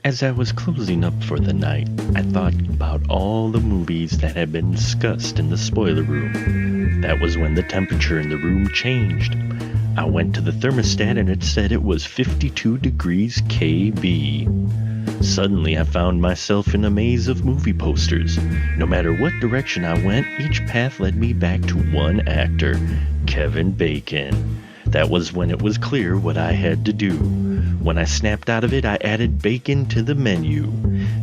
As I was closing up for the night, I thought about all the movies that had been discussed in the spoiler room. That was when the temperature in the room changed. I went to the thermostat and it said it was 52 degrees KB. Suddenly, I found myself in a maze of movie posters. No matter what direction I went, each path led me back to one actor, Kevin Bacon. That was when it was clear what I had to do. When I snapped out of it, I added bacon to the menu.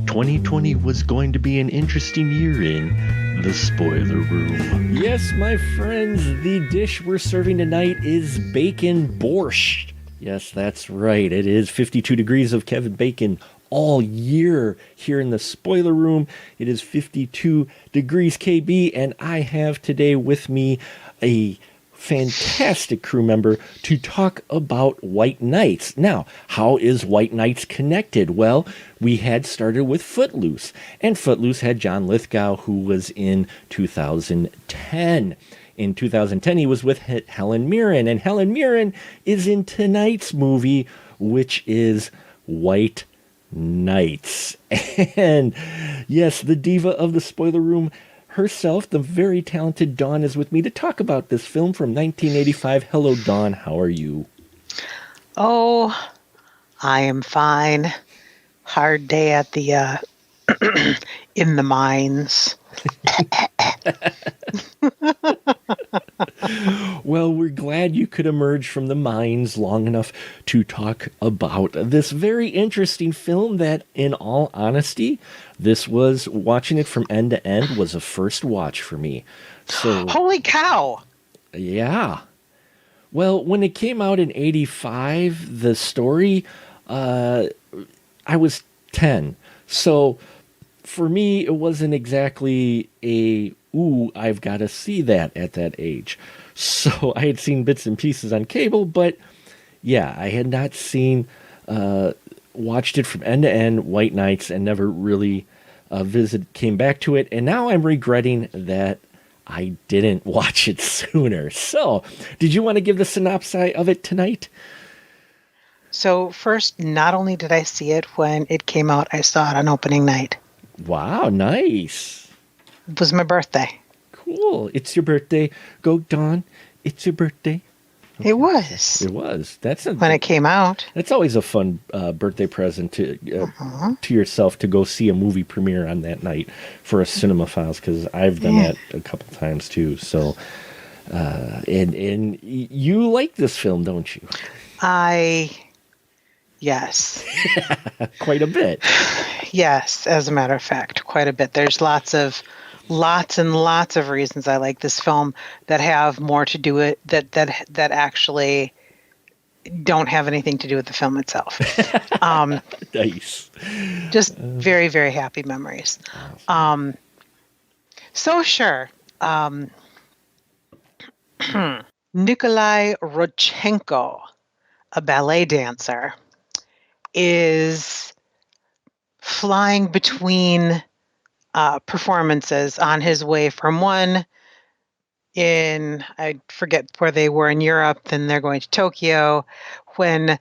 2020 was going to be an interesting year in the spoiler room. Yes, my friends, the dish we're serving tonight is bacon borscht. Yes, that's right. It is 52 degrees of Kevin Bacon all year here in the spoiler room. It is 52 degrees KB, and I have today with me a fantastic crew member to talk about White Nights. Now, how is White Nights connected? Well, we had started with Footloose, and Footloose had John Lithgow, who was in 2010. In 2010, he was with Helen Mirren, and Helen Mirren is in tonight's movie, which is White Nights. And yes, the diva of the spoiler room herself, the very talented Dawn, is with me to talk about this film from 1985. Hello, Dawn. How are you? Oh, I am fine. Hard day at the in the mines. Well, we're glad you could emerge from the mines long enough to talk about this very interesting film that, in all honesty, this was, watching it from end to end, was a first watch for me. So, Holy cow! yeah. Well, when it came out in 85, the story, I was 10. So for me, it wasn't exactly a, ooh, I've got to see that at that age. So I had seen bits and pieces on cable, but yeah, I had not seen, watched it from end to end, White Nights, and never really came back to it. And now I'm regretting that I didn't watch it sooner. So, did you want to give the synopsis of it tonight? So first, not only did I see it when it came out, I saw it on opening night. Wow, nice. It was my birthday. Cool. It's your birthday. Go, Dawn. It's your birthday. It was. It was. When it came out. That's always a fun birthday present to yourself, to go see a movie premiere on that night for a Cinemaphiles, because I've done that a couple times too. So, and you like this film, don't you? Yes. Quite a bit. Yes, as a matter of fact, quite a bit. There's lots and lots of reasons I like this film that have more to do with that actually don't have anything to do with the film itself. Nice. Just very, very happy memories. So sure. Nikolai Rodchenko, a ballet dancer, is flying between performances on his way from one in, I forget where they were in Europe, then they're going to Tokyo, when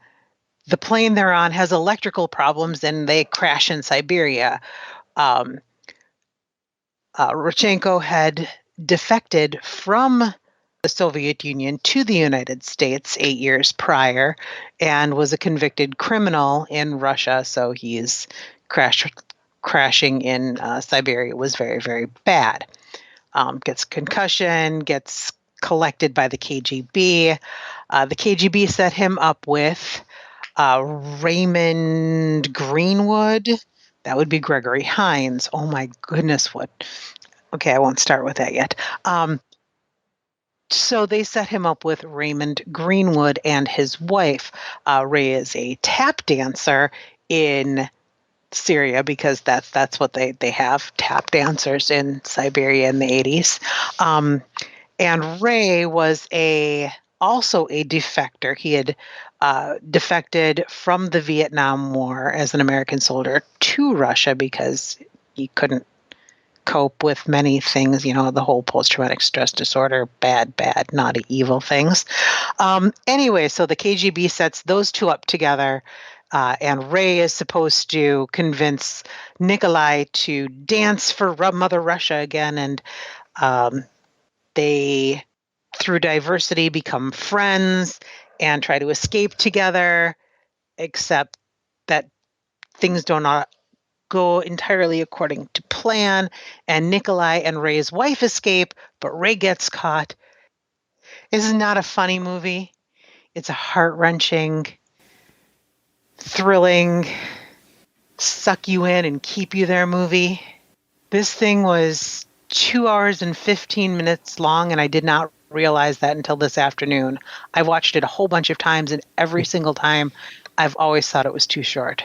the plane they're on has electrical problems and they crash in Siberia. Rodchenko had defected from the Soviet Union to the United States 8 years prior and was a convicted criminal in Russia, so he's crashing in Siberia was very, very bad. Gets concussion, gets collected by the KGB. The KGB set him up with Raymond Greenwood. That would be Gregory Hines. Oh my goodness, what? Okay, I won't start with that yet. So they set him up with Raymond Greenwood and his wife. Ray is a tap dancer in Syria, because that's what they have, tap dancers in Siberia in the 80s. And Ray was also a defector. He had defected from the Vietnam War as an American soldier to Russia because he couldn't cope with many things, the whole post-traumatic stress disorder, bad, naughty, evil things. Anyway, so the KGB sets those two up together and Ray is supposed to convince Nikolai to dance for Mother Russia again, and um, they, through diversity, become friends and try to escape together, except that things do not go entirely according to plan, and Nikolai and Ray's wife escape, but Ray gets caught. This is not a funny movie. It's a heart-wrenching, thrilling, suck you in and keep you there movie. This thing was 2 hours and 15 minutes long, and I did not realize that until this afternoon. I watched it a whole bunch of times, and every single time I've always thought it was too short.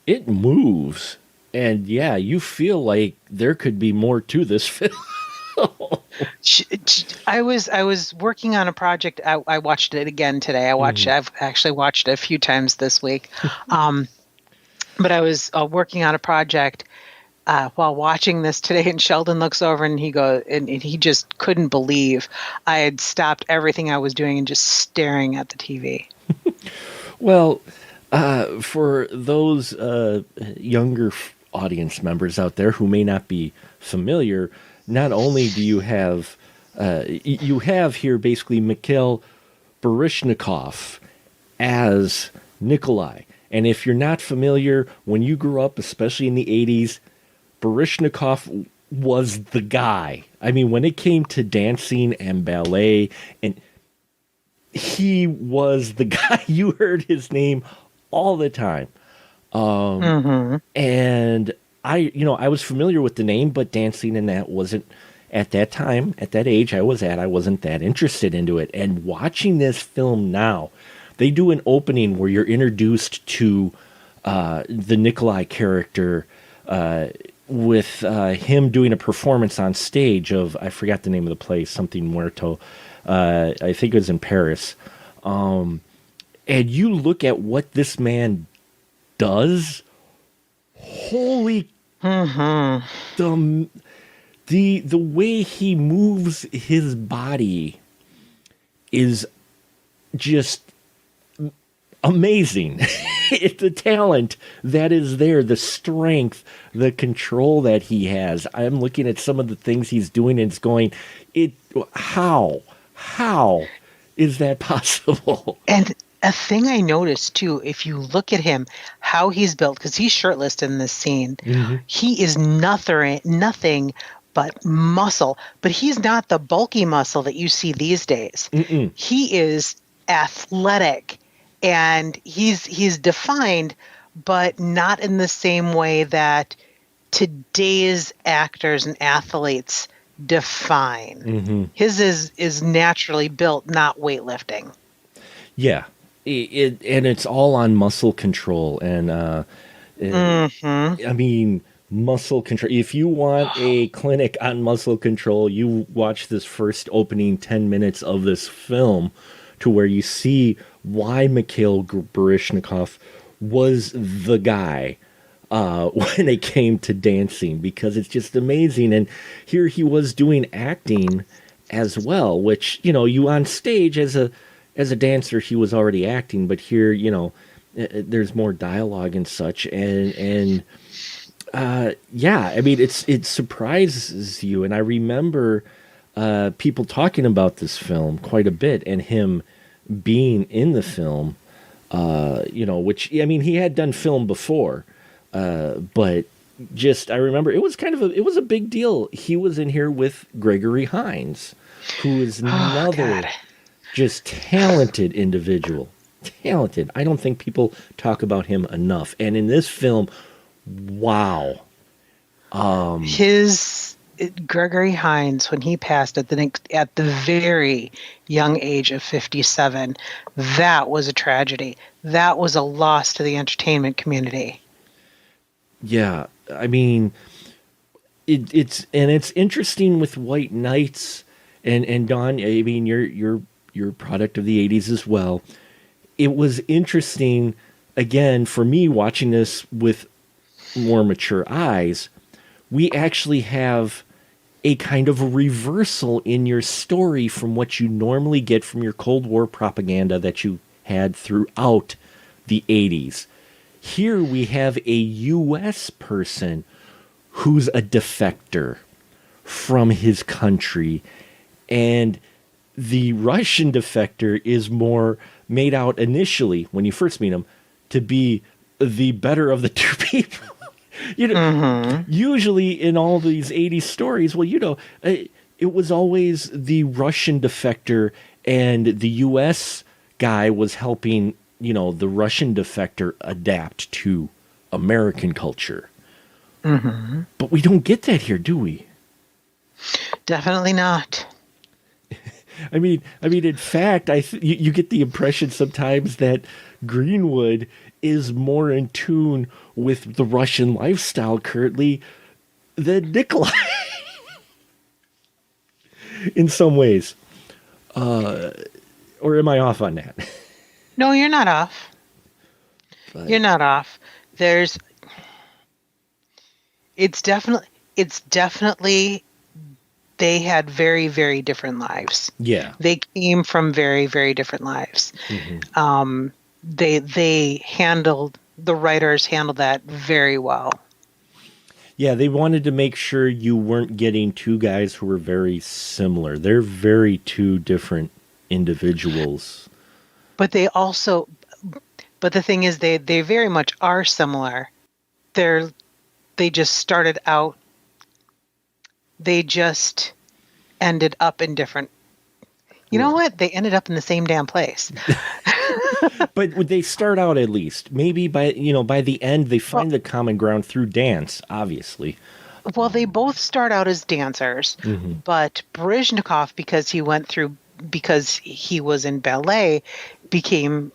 It moves. And yeah, you feel like there could be more to this film. I was working on a project. I watched it again today. I've actually watched it a few times this week. But I was working on a project while watching this today, and Sheldon looks over and he just couldn't believe I had stopped everything I was doing and just staring at the TV. Well, for those younger audience members out there who may not be familiar, not only do you have here basically Mikhail Baryshnikov as Nikolai. And if you're not familiar, when you grew up, especially in the 80s, Baryshnikov was the guy. I mean, when it came to dancing and ballet, and he was the guy. You heard his name all the time. And I was familiar with the name, but dancing and that wasn't, at that time, at that age I wasn't that interested into it. And watching this film now, they do an opening where you're introduced to the Nikolai character with him doing a performance on stage of, I forgot the name of the place, something Muerto. I think it was in Paris. And you look at what this man does. Holy, the way he moves his body is just amazing. It's the talent that is there, the strength, the control that he has. I'm looking at some of the things he's doing and it's going, how is that possible? And a thing I noticed too, if you look at him, how he's built, because he's shirtless in this scene, he is nothing but muscle. But he's not the bulky muscle that you see these days. He is athletic, and he's defined, but not in the same way that today's actors and athletes define. His is naturally built, not weightlifting. Yeah. And it's all on muscle control. And I mean, muscle control. If you want a clinic on muscle control, you watch this first opening 10 minutes of this film to where you see why Mikhail Baryshnikov was the guy when it came to dancing, because it's just amazing. And here he was doing acting as well, which, you on stage as a dancer, he was already acting, but here, there's more dialogue and such. And yeah, I mean, it surprises you. And I remember people talking about this film quite a bit, and him being in the film, which, I mean, he had done film before, but just, I remember it was a big deal. He was in here with Gregory Hines, who is another just talented individual. Talented. I don't think people talk about him enough. And in this film, wow. Gregory Hines, when he passed at the very young age of 57, that was a tragedy. That was a loss to the entertainment community. Yeah, I mean, it's interesting with White Nights and Dawn. I mean, you're a product of the 80s as well. It was interesting, again, for me watching this with more mature eyes. We actually have a kind of a reversal in your story from what you normally get from your Cold War propaganda that you had throughout the 80s. Here we have a U.S. person who's a defector from his country, and the Russian defector is more made out initially, when you first meet him, to be the better of the two people. Usually in all these 80s stories, it was always the Russian defector, and the U.S. guy was helping, the Russian defector adapt to American culture. But we don't get that here, do we? Definitely not. I mean, in fact, you get the impression sometimes that Greenwood is more in tune with the Russian lifestyle currently than Nikolai. In some ways. Or am I off on that? No, you're not off. But, You're not off. It's definitely they had very, very different lives. yeah. They came from very, very different lives. The writers handled that very well. Yeah, they wanted to make sure you weren't getting two guys who were very similar. They're very two different individuals. But the thing is, they very much are similar. They just started out. They just ended up in different. You know what? They ended up in the same damn place. But would they start out at least? Maybe by the end they find the common ground through dance, obviously. Well, they both start out as dancers, but Baryshnikov, because he was in ballet, became,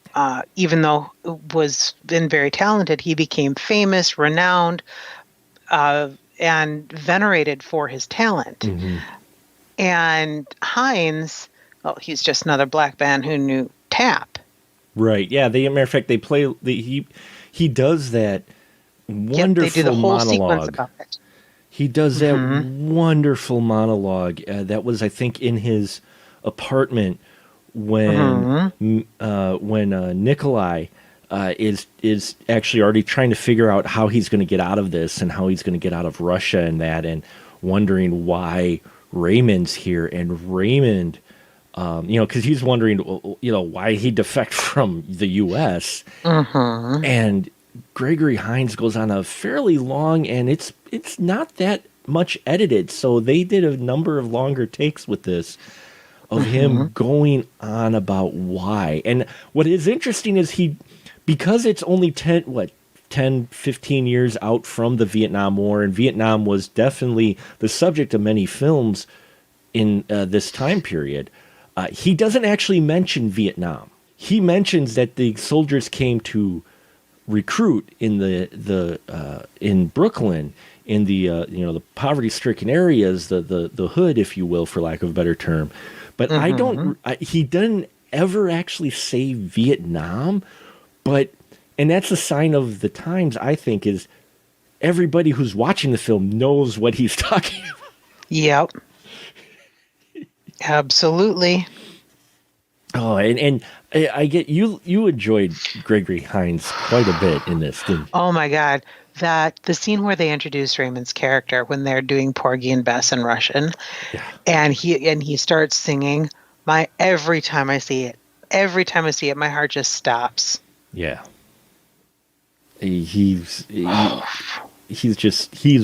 even though was been very talented, he became famous, renowned, and venerated for his talent. And Hines, he's just another black man who knew tap. Right. Yeah. Matter of fact, they play. He does that wonderful they do the whole sequence monologue. about it. He does that wonderful monologue. That was, I think, in his apartment when Nikolai is actually already trying to figure out how he's going to get out of this and how he's going to get out of Russia and wondering why Raymond's here, and Raymond. Because he's wondering, why he defect from the U.S. And Gregory Hines goes on a fairly long, and it's not that much edited. So they did a number of longer takes with this of him going on about why. And what is interesting is because it's only 10, 15 years out from the Vietnam War, and Vietnam was definitely the subject of many films in this time period. He doesn't actually mention Vietnam. He mentions that the soldiers came to recruit in in Brooklyn, in the poverty-stricken areas, the hood, if you will, for lack of a better term. But he doesn't ever actually say Vietnam. And that's a sign of the times, I think, is everybody who's watching the film knows what he's talking about. Yep. Absolutely. Oh, and I get you enjoyed Gregory Hines quite a bit in this, didn't you? Oh my God. The scene where they introduce Raymond's character when they're doing Porgy and Bess in Russian, and he starts singing, every time I see it, my heart just stops. Yeah. He's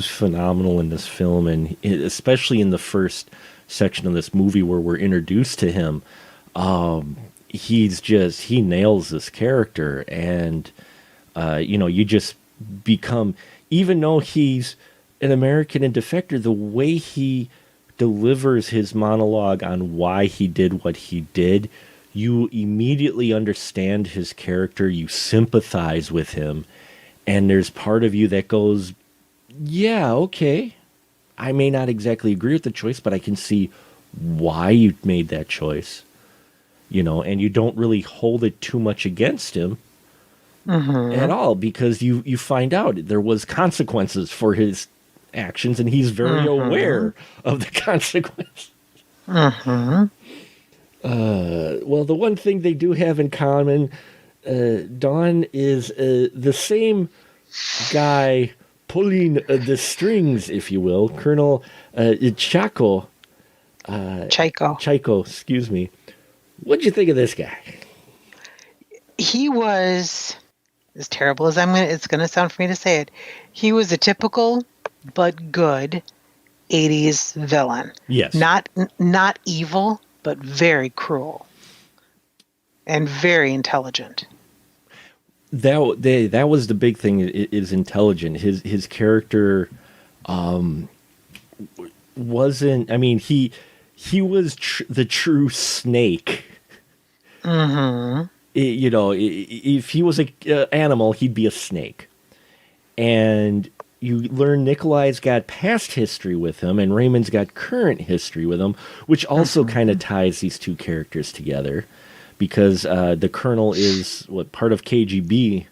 phenomenal in this film, and especially in the first section of this movie where we're introduced to him. He nails this character, and you just become, even though he's an American and defector, the way he delivers his monologue on why he did what he did, you immediately understand his character, you sympathize with him, and there's part of you that goes, yeah, okay, I may not exactly agree with the choice, but I can see why you made that choice, and you don't really hold it too much against him at all, because you find out there was consequences for his actions, and he's very aware of the consequences. Well, the one thing they do have in common Don is the same guy pulling the strings, if you will, Colonel Chaco. Chico. Chico, excuse me. What'd you think of this guy? He was, as terrible as it's going to sound for me to say it, he was a typical but good 80s villain. Yes. Not evil, but very cruel and very intelligent. That was the big thing, is intelligent. His character wasn't, I mean, he was the true Snake. Mm-hmm. If he was a animal, he'd be a snake. And you learn Nikolai's got past history with him, and Raymond's got current history with him, which also kind of ties these two characters together, because the Colonel is part of KGB.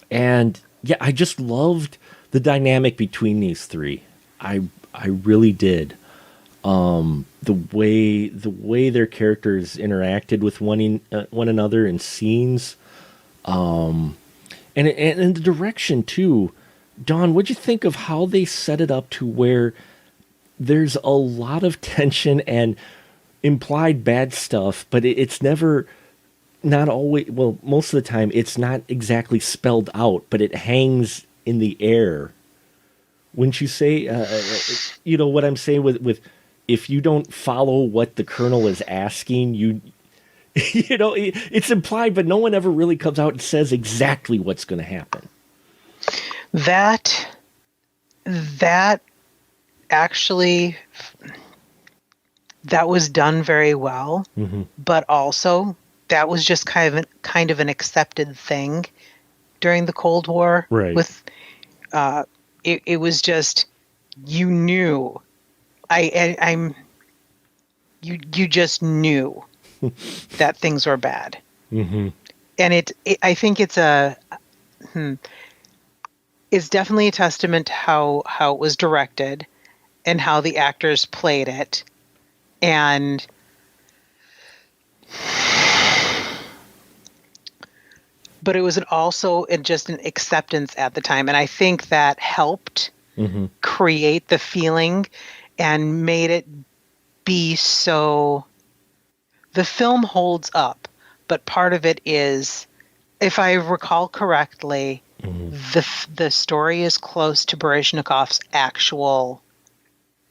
And yeah, I just loved the dynamic between these three. I really did. The way their characters interacted with one another in scenes, and the direction too. Don, what'd you think of how they set it up to where there's a lot of tension and implied bad stuff, but it's never, not always, well, most of the time it's not exactly spelled out, but it hangs in the air. Wouldn't you say, what I'm saying with if you don't follow what the Colonel is asking, it's implied, but no one ever really comes out and says exactly what's going to happen. That actually, that was done very well, but also that was just kind of an accepted thing during the Cold War. Right. With it was just, you knew, you just knew that things were bad. And I think it's it's definitely a testament to how it was directed and how the actors played it. And but it was also just an acceptance at the time. And I think that helped create the feeling and made it be so. The film holds up, but part of it is, if I recall correctly, the story is close to Baryshnikov's actual,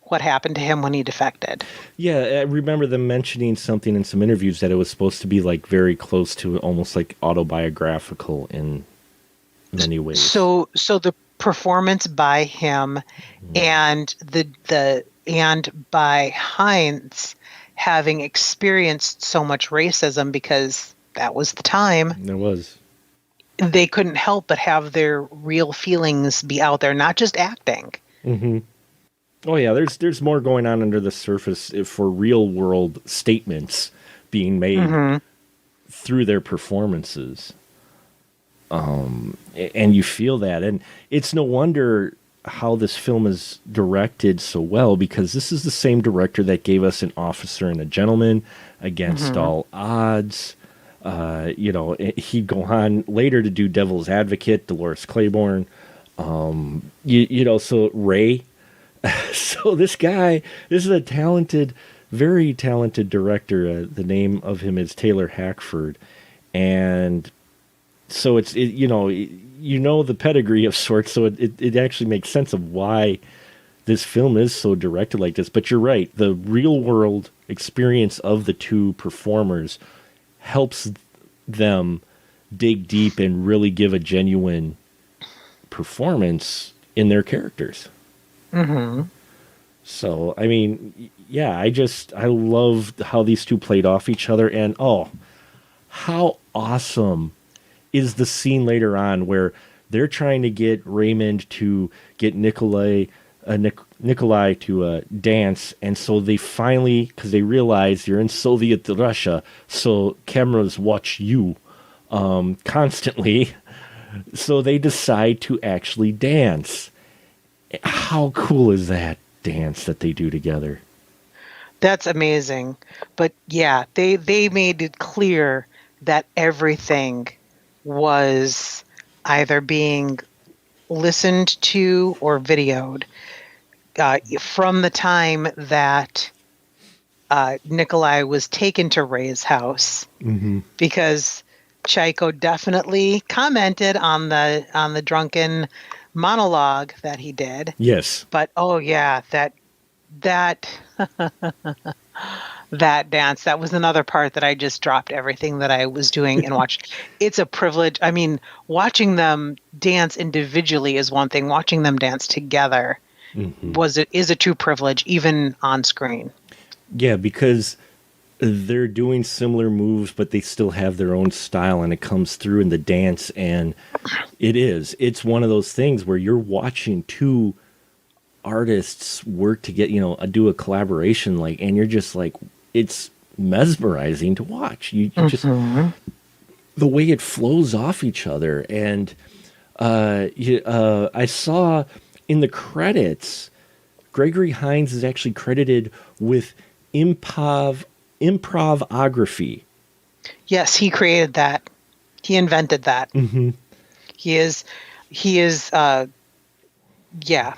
what happened to him when he defected. Yeah, I remember them mentioning something in some interviews that it was supposed to be like very close to almost like autobiographical in many ways. So the performance by him and and by Heinz having experienced so much racism, because that was the time. There was. They couldn't help but have their real feelings be out there, not just acting. Oh yeah, there's more going on under the surface for real world statements being made through their performances. And you feel that, and it's no wonder how this film is directed so well, because this is the same director that gave us An Officer and a Gentleman, Against All Odds. He'd go on later to do Devil's Advocate, Dolores Claiborne. So Ray. So this is a talented, very talented director. The name of him is Taylor Hackford, and so it's the pedigree of sorts. So it actually makes sense of why this film is so directed like this. But you're right, the real world experience of the two performers helps them dig deep and really give a genuine performance in their characters. So, I mean, yeah, I loved how these two played off each other, and how awesome is the scene later on where they're trying to get Raymond to get Nikolai to dance, and so they finally, because they realize you're in Soviet Russia, so cameras watch you constantly, so they decide to actually dance. How cool is that dance that they do together? That's amazing. But yeah, they made it clear that everything was either being listened to or videoed from the time that Nikolai was taken to Ray's house, because Chaiko definitely commented on the drunken monologue that he did. Yes. But oh yeah, that that dance, that was another part that I just dropped everything that I was doing and watched. It's a privilege. I mean, watching them dance individually is one thing. Watching them dance together is a true privilege, even on screen. Yeah, because they're doing similar moves, but they still have their own style, and it comes through in the dance. And it's one of those things where you're watching two artists work to get, do a collaboration, and you're just like, it's mesmerizing to watch. You just, the way it flows off each other. And I saw in the credits, Gregory Hines is actually credited with improvography. Yes, he created that. He invented that. He is yeah.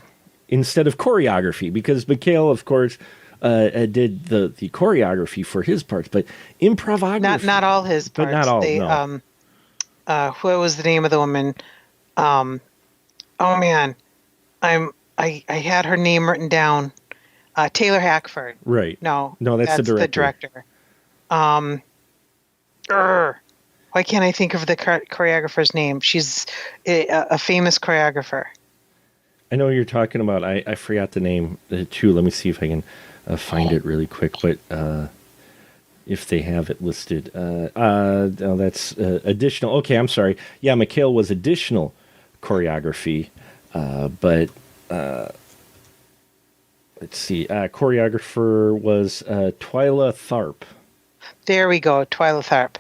Instead of choreography, because Mikhail, of course, did the choreography for his parts, but improvography. Not all his parts. But not all, no. What was the name of the woman? Oh man, I had her name written down. Taylor Hackford. Right. No, that's the director. The director. Why can't I think of the choreographer's name? She's a famous choreographer. I know what you're talking about. I forgot the name too. Let me see if I can find it really quick. But if they have it listed, that's additional. Okay, I'm sorry. Yeah, Mikhail was additional choreography, but let's see. Choreographer was Twyla Tharp. There we go, Twyla Tharp.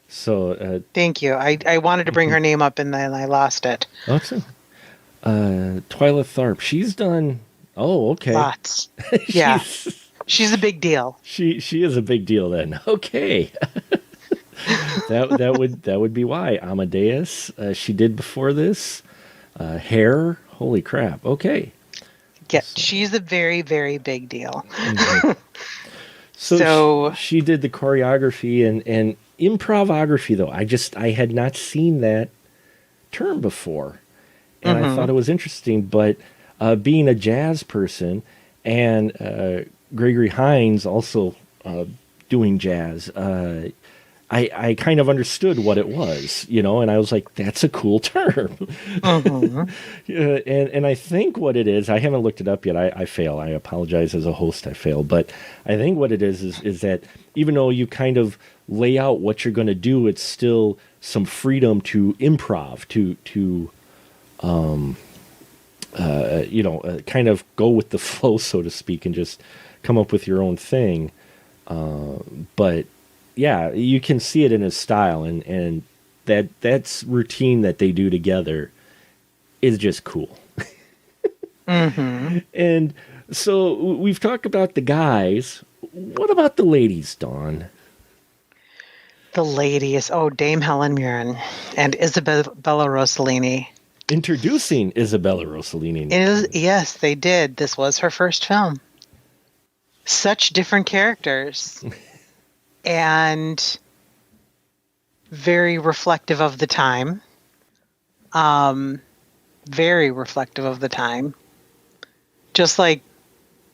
So thank you. I wanted to bring her name up and then I lost it. Awesome. Twyla Tharp. She's done. Oh, okay. Lots. Yeah. She's a big deal. She is a big deal then. Okay. that would be why. Amadeus. She did before this. Hair. Holy crap. Okay. Yeah, she's a very, very big deal. So she did the choreography and improvography, though. I had not seen that term before. And I thought it was interesting, but being a jazz person and Gregory Hines also doing jazz, I kind of understood what it was, and I was like, that's a cool term. And I think what it is, I haven't looked it up yet. I fail. I apologize as a host. I fail. But I think what it is that even though you kind of lay out what you're going to do, it's still some freedom to improv, to kind of go with the flow, so to speak, and just come up with your own thing. But yeah, you can see it in his style, and that's routine that they do together is just cool. And so we've talked about the guys. What about the ladies, Dawn? The ladies. Oh, Dame Helen Mirren and Isabella Rossellini. Introducing Isabella Rossellini. Yes, they did. This was her first film. Such different characters. And very reflective of the time. Very reflective of the time. Just like,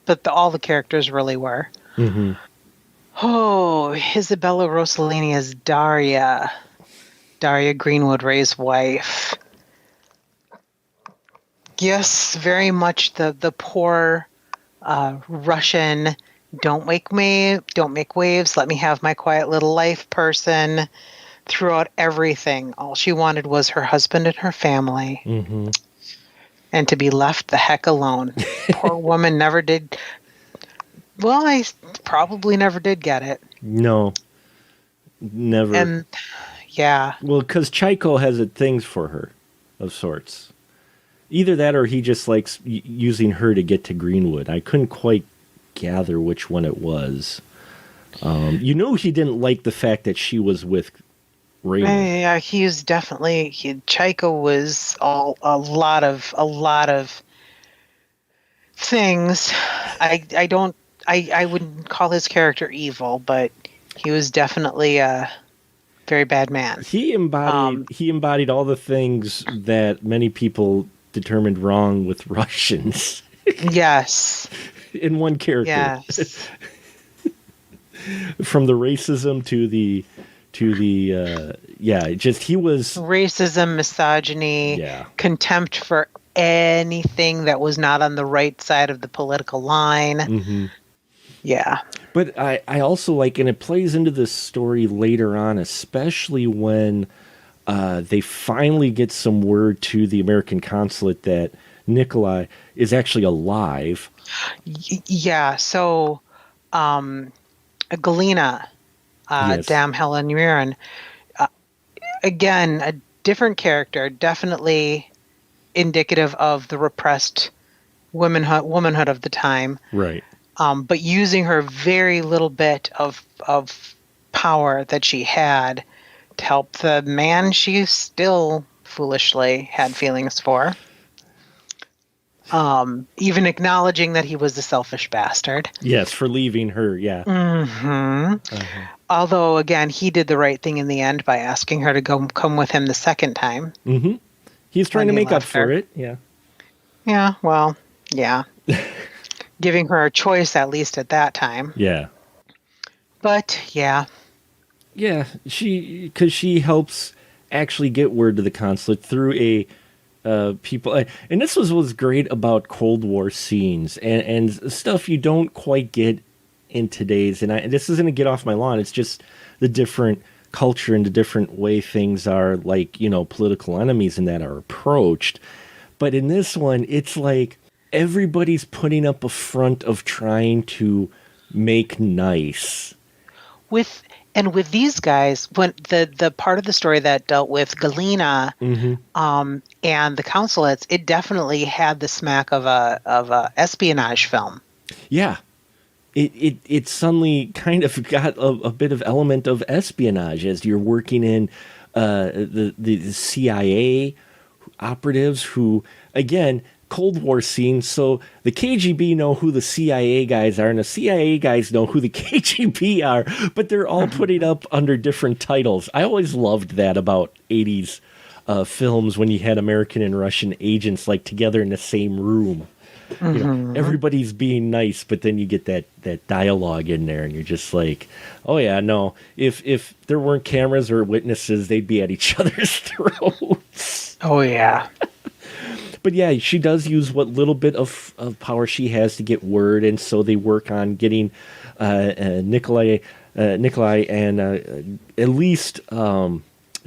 but all the characters really were. Oh, Isabella Rossellini as Daria. Daria Greenwood, Ray's wife. Yes, very much the poor Russian, don't make waves, let me have my quiet little life person. Throughout everything, all she wanted was her husband and her family. And to be left the heck alone. Poor woman never did. Well, I probably never did get it. No, never. And yeah. Well, because Chaiko has things for her of sorts. Either that or he just likes using her to get to Greenwood. I couldn't quite gather which one it was. He didn't like the fact that she was with Raymond. Yeah, he was definitely Chaiko was a lot of things. I wouldn't call his character evil, but he was definitely a very bad man. He embodied all the things that many people determined wrong with Russians. Yes. In one character. Yes. From the racism to the he was racism, misogyny, contempt for anything that was not on the right side of the political line. Mm-hmm. Yeah. But I also like, and it plays into this story later on, especially when they finally get some word to the American consulate that Nikolai is actually alive. Yeah. So, Galina, Dame Helen Mirren, again, a different character, definitely indicative of the repressed womanhood of the time. Right. But using her very little bit of power that she had to help the man she still foolishly had feelings for. Even acknowledging that he was a selfish bastard. Yes, for leaving her, yeah. Mm-hmm. Uh-huh. Although, again, he did the right thing in the end by asking her to come with him the second time. Mm-hmm. He's trying to make up for it, yeah. Yeah, well, yeah. Giving her a choice, at least at that time. Yeah. But, yeah. Yeah, because she helps actually get word to the consulate through people, and this was what's great about Cold War scenes and stuff you don't quite get in today's. And this isn't to get off my lawn. It's just the different culture and the different way things are, like, political enemies and that are approached. But in this one, it's like everybody's putting up a front of trying to make nice. With these guys, when the part of the story that dealt with Galina, and the consulates, it definitely had the smack of a espionage film. Yeah, it suddenly kind of got a bit of element of espionage as you're working in the CIA operatives who, again, Cold War scene, so the KGB know who the CIA guys are, and the CIA guys know who the KGB are, but they're all putting up under different titles. I always loved that about 80s films when you had American and Russian agents like together in the same room. Everybody's being nice, but then you get that dialogue in there, and you're just like, oh yeah, no. If there weren't cameras or witnesses, they'd be at each other's throats. Oh yeah. But yeah, she does use what little bit of power she has to get word, and so they work on getting Nikolai and at least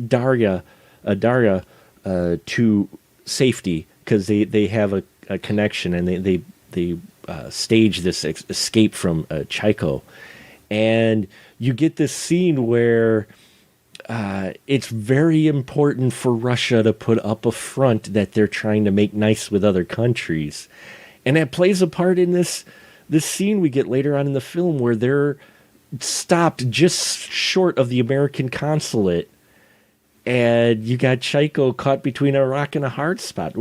Daria to safety, because they have a connection, and they stage this escape from Chaiko. And you get this scene where it's very important for Russia to put up a front that they're trying to make nice with other countries. And that plays a part in this scene we get later on in the film where they're stopped just short of the American consulate, and you got Chaiko caught between a rock and a hard spot.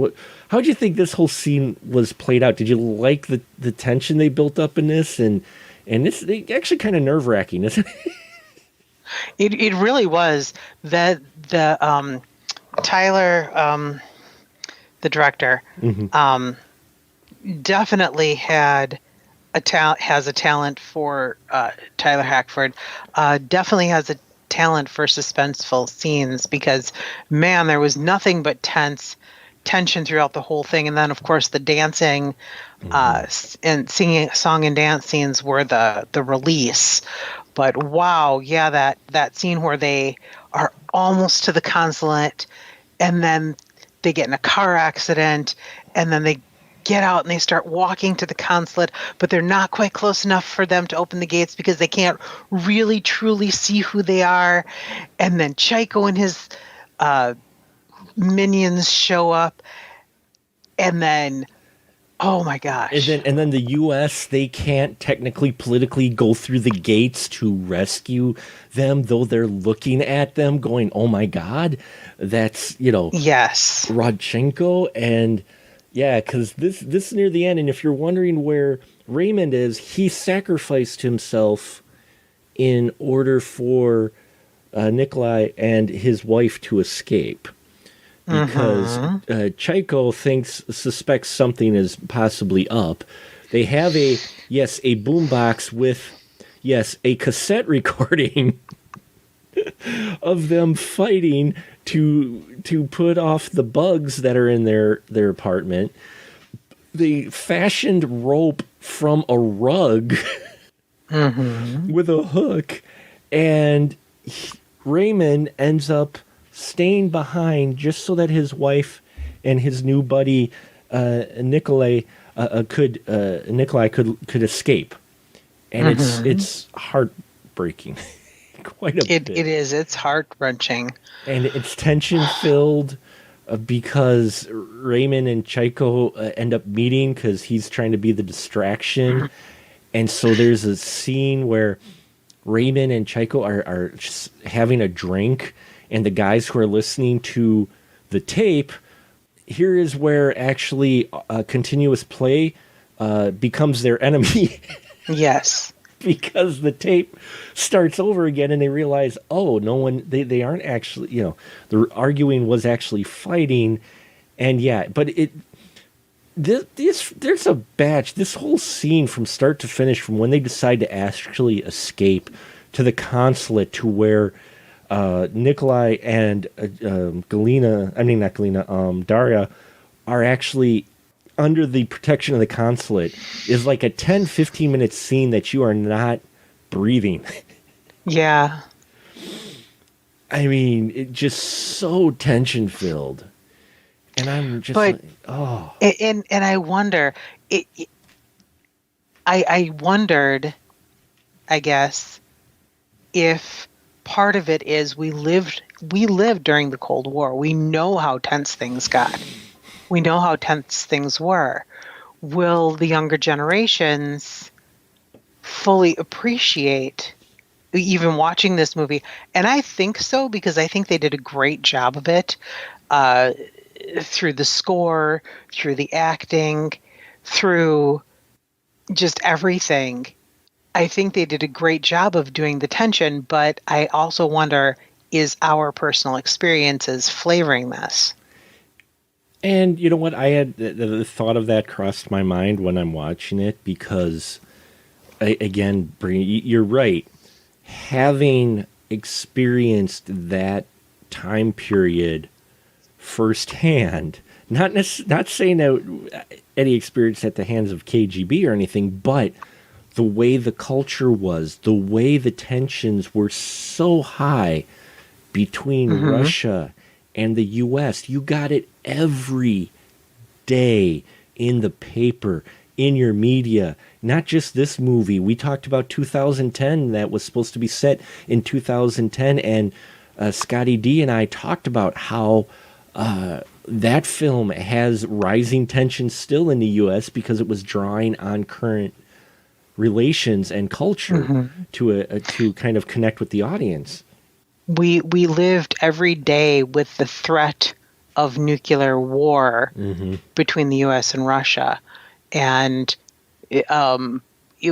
How do you think this whole scene was played out? Did you like the tension they built up in this? And it's actually kind of nerve-wracking, isn't it? It really was. The Tyler, the director, definitely has a talent for Tyler Hackford. Definitely has a talent for suspenseful scenes, because man, there was nothing but tension throughout the whole thing. And then of course the dancing and singing, song and dance scenes were the release. But wow, yeah, that scene where they are almost to the consulate, and then they get in a car accident, and then they get out and they start walking to the consulate, but they're not quite close enough for them to open the gates because they can't really truly see who they are. And then Chaiko and his minions show up, and then Oh my gosh. And then the U.S., they can't technically politically go through the gates to rescue them, though they're looking at them going, oh my God, that's, Yes. Rodchenko. And yeah, because this near the end, and if you're wondering where Raymond is, he sacrificed himself in order for Nikolai and his wife to escape. Because Chaiko suspects something is possibly up. They have a boombox with, a cassette recording of them fighting to put off the bugs that are in their apartment. They fashioned rope from a rug with a hook, and Raymond ends up staying behind just so that his wife and his new buddy Nikolai could escape, and it's heartbreaking, quite a bit. It is. It's heart-wrenching, and it's tension filled because Raymond and Chaiko end up meeting because he's trying to be the distraction, and so there's a scene where Raymond and Chaiko are just having a drink. And the guys who are listening to the tape, here is where actually continuous play becomes their enemy. Yes. Because the tape starts over again and they realize, oh, they aren't actually, the arguing was actually fighting. And yeah, but there's a batch, this whole scene from start to finish, from when they decide to actually escape to the consulate to where Nikolai and Daria are actually under the protection of the consulate, is like a 10-15 minute scene that you are not breathing. Yeah. I mean, it just so tension filled. And I'm just And I wonder, I wondered, I guess, if part of it is we lived during the Cold War. We know how tense things got. We know how tense things were. Will the younger generations fully appreciate even watching this movie? And I think so, because I think they did a great job of it, through the score, through the acting, through just everything. I think they did a great job of doing the tension, but I also wonder, is our personal experiences flavoring this? And you know what? I had the thought of that crossed my mind when I'm watching it, because, again, you're right. Having experienced that time period firsthand, not saying that any experience at the hands of KGB or anything, but the way the culture was, the way the tensions were so high between Russia and the U.S. You got it every day in the paper, in your media. Not just this movie. We talked about 2010 that was supposed to be set in 2010, and Scotty D and I talked about how that film has rising tension still in the U.S. because it was drawing on current relations and culture to kind of connect with the audience. We lived every day with the threat of nuclear war between the U.S. and Russia, and it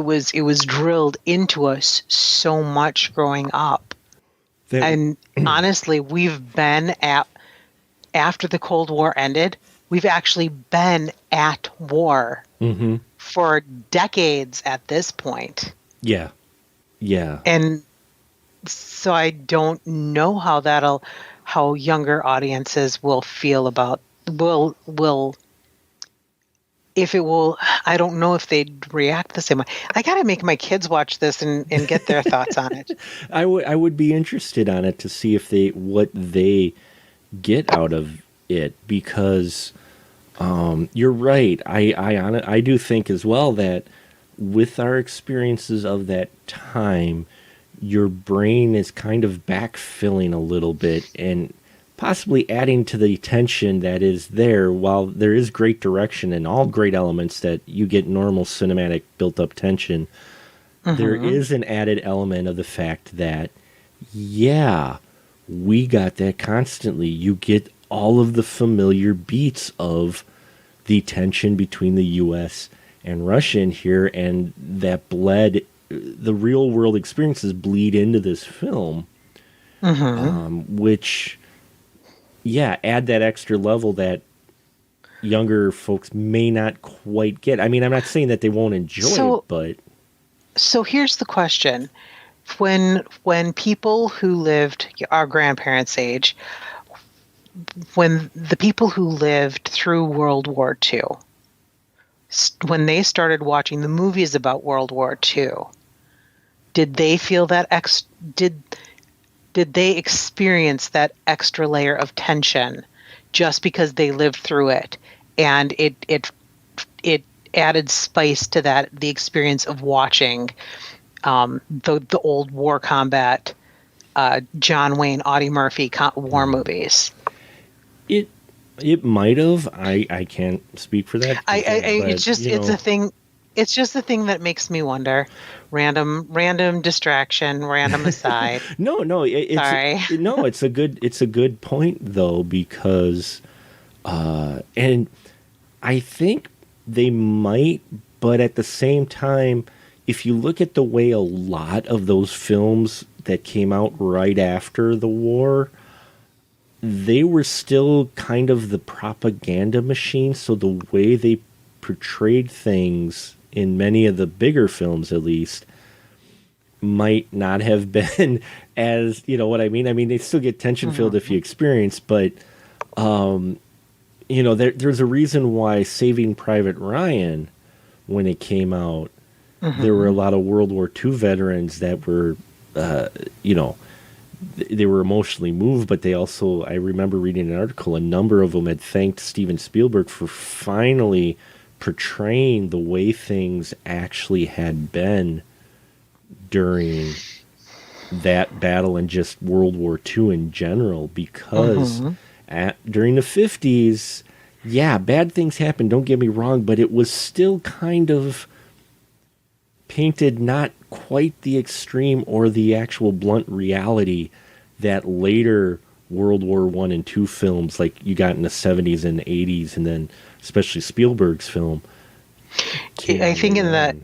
was drilled into us so much growing up. And honestly, we've been after the Cold War ended, we've actually been at war for decades at this point. Yeah. And so I don't know how younger audiences will feel about, if it will, I don't know if they'd react the same way. I got to make my kids watch this and get their thoughts on it. I would be interested on it to see if what they get out of it, because you're right. I do think as well that with our experiences of that time, your brain is kind of backfilling a little bit and possibly adding to the tension that is there. While there is great direction and all great elements that you get normal cinematic built-up tension, there is an added element of the fact that, yeah, we got that constantly. You get all of the familiar beats of the tension between the U.S. and Russia in here, and that bled, the real world experiences bleed into this film, which, yeah, add that extra level that younger folks may not quite get. I mean, I'm not saying that they won't enjoy it, but... So here's the question. When people who lived our grandparents' age, when the people who lived through World War II, when they started watching the movies about World War II, did they feel that did they experience that extra layer of tension just because they lived through it, and it added spice to that, the experience of watching the old war combat, John Wayne, Audie Murphy war movies? It might have. I can't speak for that. It's just it's a thing. It's just the thing that makes me wonder. Random distraction, random aside. No, Sorry. It's a good point though, because and I think they might, but at the same time, if you look at the way a lot of those films that came out right after the war, they were still kind of the propaganda machine. So the way they portrayed things in many of the bigger films, at least, might not have been as, you know what I mean? I mean, they still get tension filled if you experience, but, there's a reason why Saving Private Ryan, when it came out, there were a lot of World War II veterans that were, they were emotionally moved, but they also, I remember reading an article, a number of them had thanked Steven Spielberg for finally portraying the way things actually had been during that battle and just World War II in general, because during the 50s, yeah, bad things happened, don't get me wrong, but it was still kind of painted not quite the extreme or the actual blunt reality that later World War I and II films, like you got in the 70s and 80s, and then especially Spielberg's film. I think in the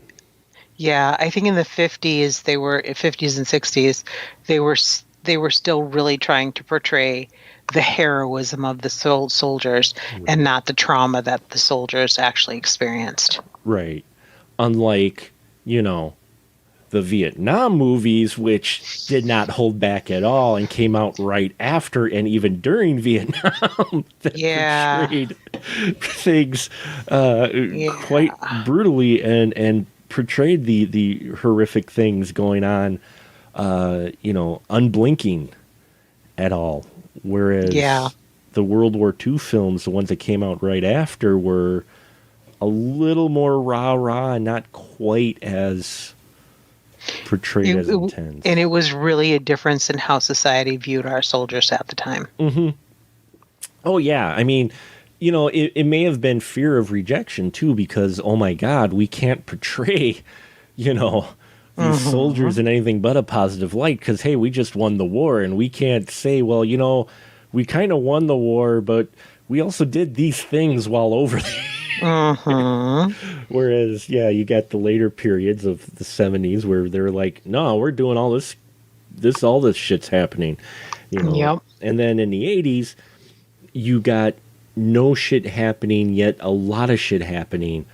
50s, 50s and 60s, they were still really trying to portray the heroism of the soldiers and not the trauma that the soldiers actually experienced. Right. Unlike, the Vietnam movies, which did not hold back at all and came out right after and even during Vietnam, that portrayed things quite brutally and portrayed the horrific things going on, unblinking at all. Whereas the World War II films, the ones that came out right after, were a little more rah-rah and not quite as portrayed as intense. And it was really a difference in how society viewed our soldiers at the time. Oh, yeah. I mean, it may have been fear of rejection, too, because, oh, my God, we can't portray, these soldiers in anything but a positive light because, hey, we just won the war, and we can't say, well, we kind of won the war, but we also did these things while over there. Whereas, you got the later periods of the 70s where they're like, no, we're doing all this shit's happening. Yep. And then in the 80s, you got no shit happening, yet a lot of shit happening,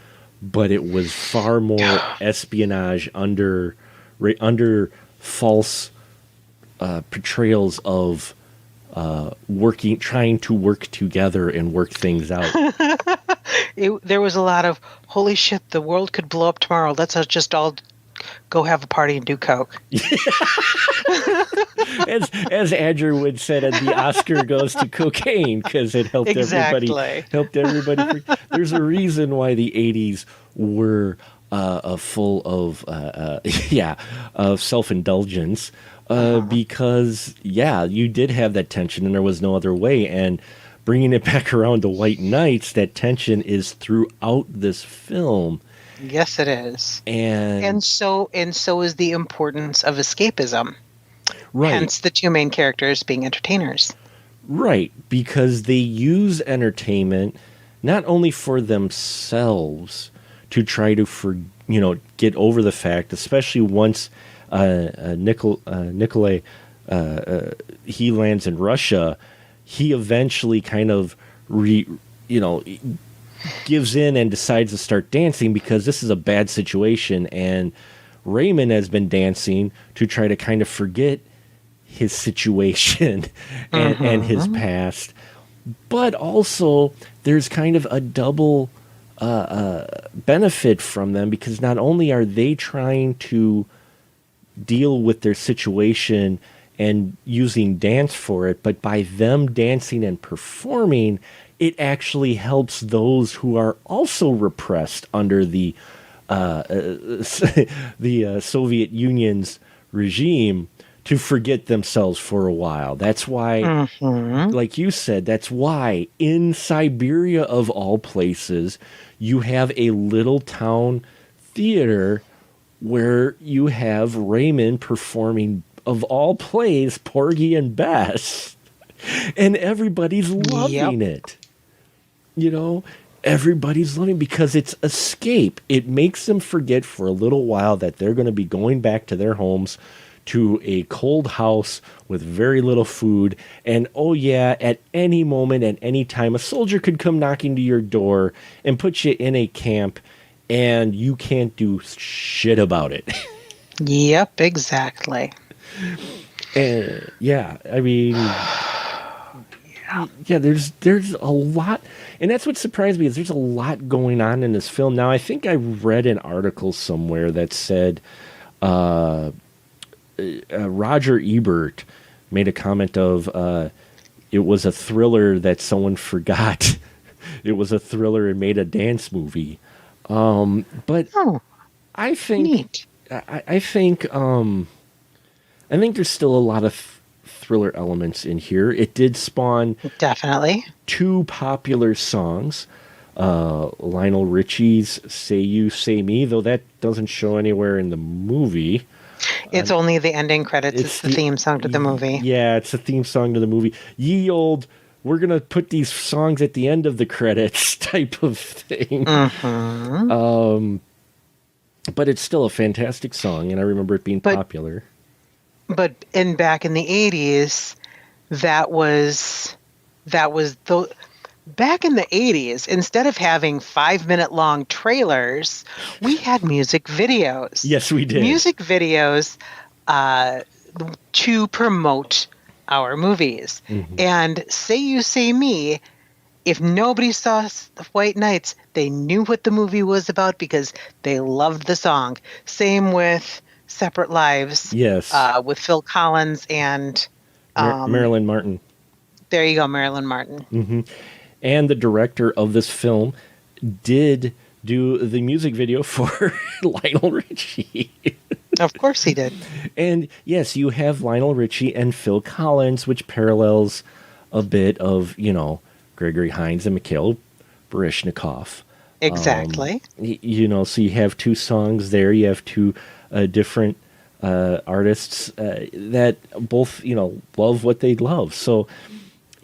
but it was far more espionage under false portrayals of trying to work together and work things out. There was a lot of, holy shit, the world could blow up tomorrow. Let's just all go have a party and do coke. as Andrew Wood said, and the Oscar goes to cocaine because it helped everybody. There's a reason why the 80s were full of of self-indulgence, because you did have that tension and there was no other way. And bringing it back around to White Knights, that tension is throughout this film. Yes, it is. And so is the importance of escapism. right. Hence the two main characters being entertainers. Right, because they use entertainment not only for themselves to try to get over the fact, especially once Nikolai he lands in Russia, he eventually kind of gives in and decides to start dancing because this is a bad situation, and Raymond has been dancing to try to kind of forget his situation and his past. But also, there's kind of a double benefit from them, because not only are they trying to deal with their situation and using dance for it, but by them dancing and performing, it actually helps those who are also repressed under the Soviet Union's regime to forget themselves for a while. That's why, like you said, that's why in Siberia, of all places, you have a little town theater where you have Raymond performing, of all plays, Porgy and Bess, and everybody's loving it. Everybody's loving it because it's escape. It makes them forget for a little while that they're going to be going back to their homes, to a cold house with very little food. And at any moment, at any time, a soldier could come knocking to your door and put you in a camp, and you can't do shit about it. Yep, exactly. And I mean, there's a lot, and that's what surprised me, is there's a lot going on in this film. Now, I think I read an article somewhere that said Roger Ebert made a comment of it was a thriller that someone forgot. It was a thriller and made a dance movie. But I think neat. I think there's still a lot of thriller elements in here. It did spawn Definitely 2 popular songs. Lionel Richie's "Say You, Say Me," though that doesn't show anywhere in the movie. It's only the ending credits. It's the theme song to the movie. Yeah, it's the theme song to the movie. Ye old, we're going to put these songs at the end of the credits type of thing. But it's still a fantastic song, and I remember it being popular. But back in the 80s, back in the 80s, instead of having 5-minute long trailers, we had music videos. Yes, we did. Music videos to promote our movies. And Say You, Say Me, if nobody saw The White Knights, they knew what the movie was about because they loved the song. Same with Separate Lives. Yes. With Phil Collins and Marilyn Martin. There you go, Marilyn Martin. And the director of this film did do the music video for Lionel Richie. Of course he did. And yes, you have Lionel Richie and Phil Collins, which parallels a bit of, Gregory Hines and Mikhail Baryshnikov. Exactly. So you have 2 songs there. You have 2 different artists that both, love what they love. So,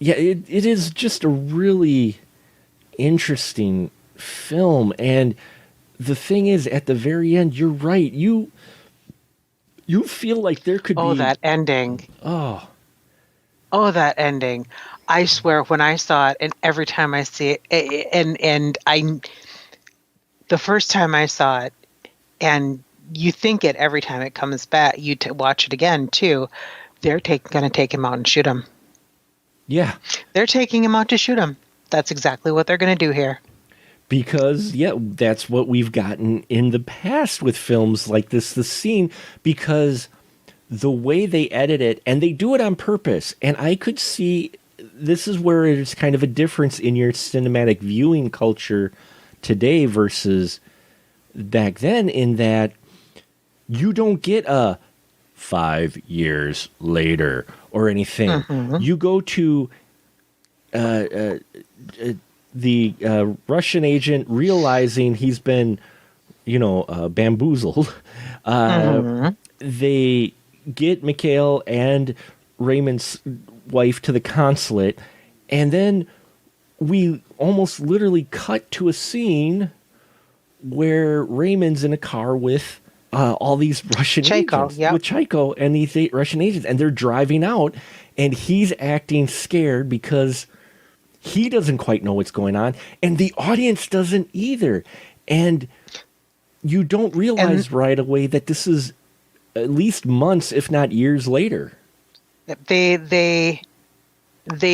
yeah, it is just a really interesting film. And the thing is, at the very end, you're right. You feel like there could be... Oh, that ending. Oh, that ending. I swear, when I saw it, and every time I see it, the first time I saw it, and you think it every time it comes back, you watch it again, too, they're going to take him out and shoot him. Yeah. They're taking him out to shoot him. That's exactly what they're going to do here. Because, that's what we've gotten in the past with films like this, the scene, because the way they edit it, and they do it on purpose, and I could see this is where it's kind of a difference in your cinematic viewing culture today versus back then, in that you don't get a 5 years later or anything. Mhm. You go to the Russian agent realizing he's been, bamboozled. Mhm. They get Mikhail and Raymond's wife to the consulate, and then we almost literally cut to a scene where Raymond's in a car with all these Russian Chaiko, agents, yep. with Chaiko and these Russian agents, and they're driving out, and he's acting scared because he doesn't quite know what's going on, and the audience doesn't either. And you don't realize right away that this is at least months, if not years later. They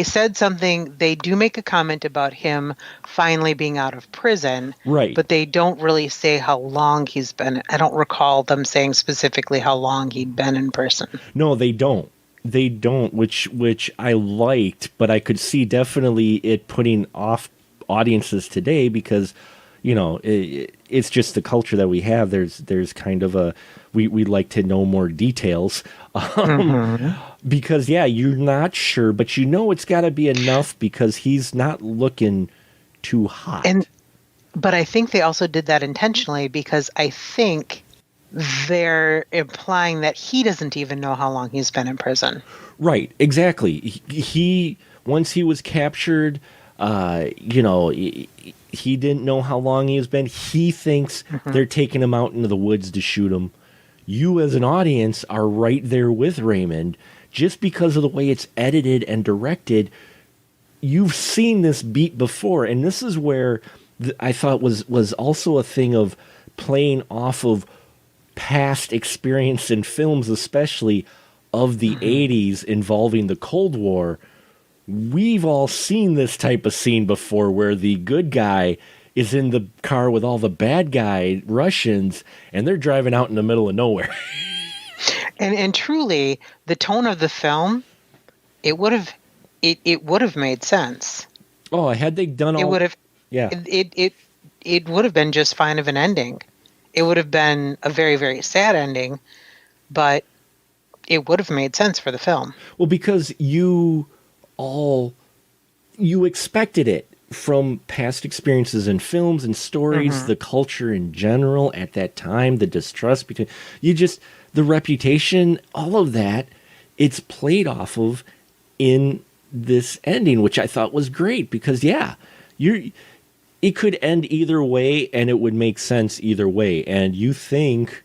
said something. They do make a comment about him finally being out of prison, Right. but they don't really say how long he's been. I don't recall them saying specifically how long he'd been in prison. No, they don't. They don't, which I liked, but I could see definitely it putting off audiences today because, it's just the culture that we have. There's kind of a we like to know more details. Because you're not sure, but it's got to be enough because he's not looking too hot. But I think they also did that intentionally because I think they're implying that he doesn't even know how long he's been in prison. Right, exactly. He once he was captured, he didn't know how long he has been. He thinks they're taking him out into the woods to shoot him. You as an audience are right there with Raymond. Just because of the way it's edited and directed, you've seen this beat before. And this is where I thought was also a thing of playing off of past experience in films, especially of the 80s involving the Cold War. We've all seen this type of scene before where the good guy is in the car with all the bad guy Russians and they're driving out in the middle of nowhere. And truly, the tone of the film, it would have made sense. Oh, had they done all... It would have... Yeah. It would have been just fine of an ending. It would have been a very, very sad ending, but it would have made sense for the film. Well, because you expected it from past experiences in films and stories, the culture in general at that time, the distrust between... the reputation, all of that, it's played off of in this ending, which I thought was great because, it could end either way and it would make sense either way. And you think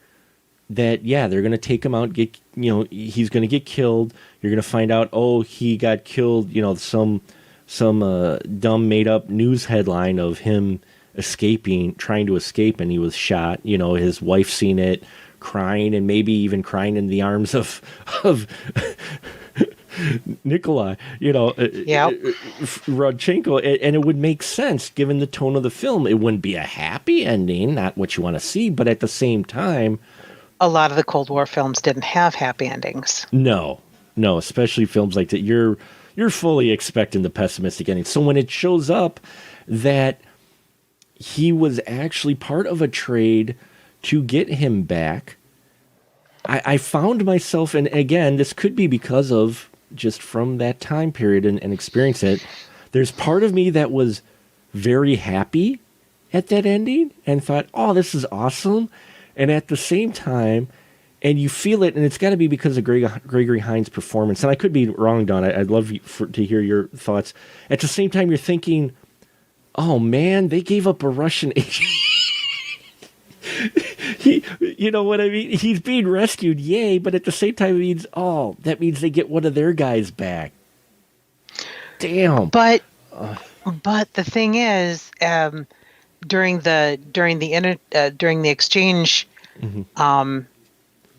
that, they're going to take him out, he's going to get killed. You're going to find out, he got killed, some dumb made up news headline of him trying to escape, and he was shot. His wife seen it, crying, and maybe even crying in the arms of Nikolai, Rodchenko, and it would make sense given the tone of the film. It wouldn't be a happy ending, not what you want to see, but at the same time, a lot of the Cold War films didn't have happy endings. No, especially films like that. You're fully expecting the pessimistic ending. So when it shows up that he was actually part of a trade to get him back, I found myself, and again, this could be because of just from that time period and experience it, there's part of me that was very happy at that ending and thought, this is awesome. And at the same time, and you feel it, and it's got to be because of Gregory Hines' performance. And I could be wrong, Don. I'd love to hear your thoughts. At the same time, you're thinking, oh, man, they gave up a Russian agent. You know what I mean? He's being rescued, yay, but at the same time, it means, that means they get one of their guys back. Damn. But the thing is, during the exchange,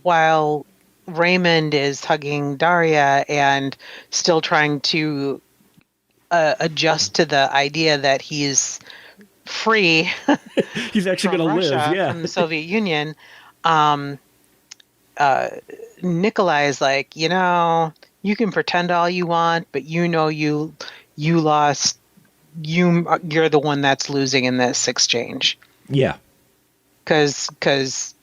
while Raymond is hugging Daria and still trying to adjust to the idea that he's free, he's actually going to live, from the Soviet Union. Nikolai is like, you can pretend all you want, but you lost. You're the one that's losing in this exchange. Yeah. Because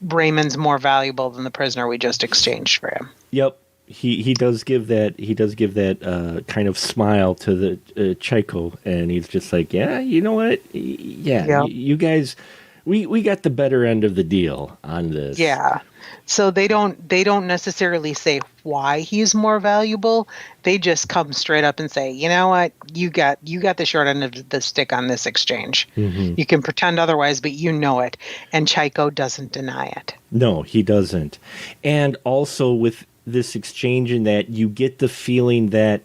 Raymond's more valuable than the prisoner we just exchanged for him. Yep. He does give that kind of smile to the Chaiko, and he's just like, yeah, you know what? Yeah, Yep. you guys, we got the better end of the deal on this. Yeah. So they don't necessarily say why he's more valuable. They just come straight up and say, you know what, you got the short end of the stick on this exchange. Mhm. You can pretend otherwise, but you know it. And Chaiko doesn't deny it. No, he doesn't. And also with this exchange, in that you get the feeling that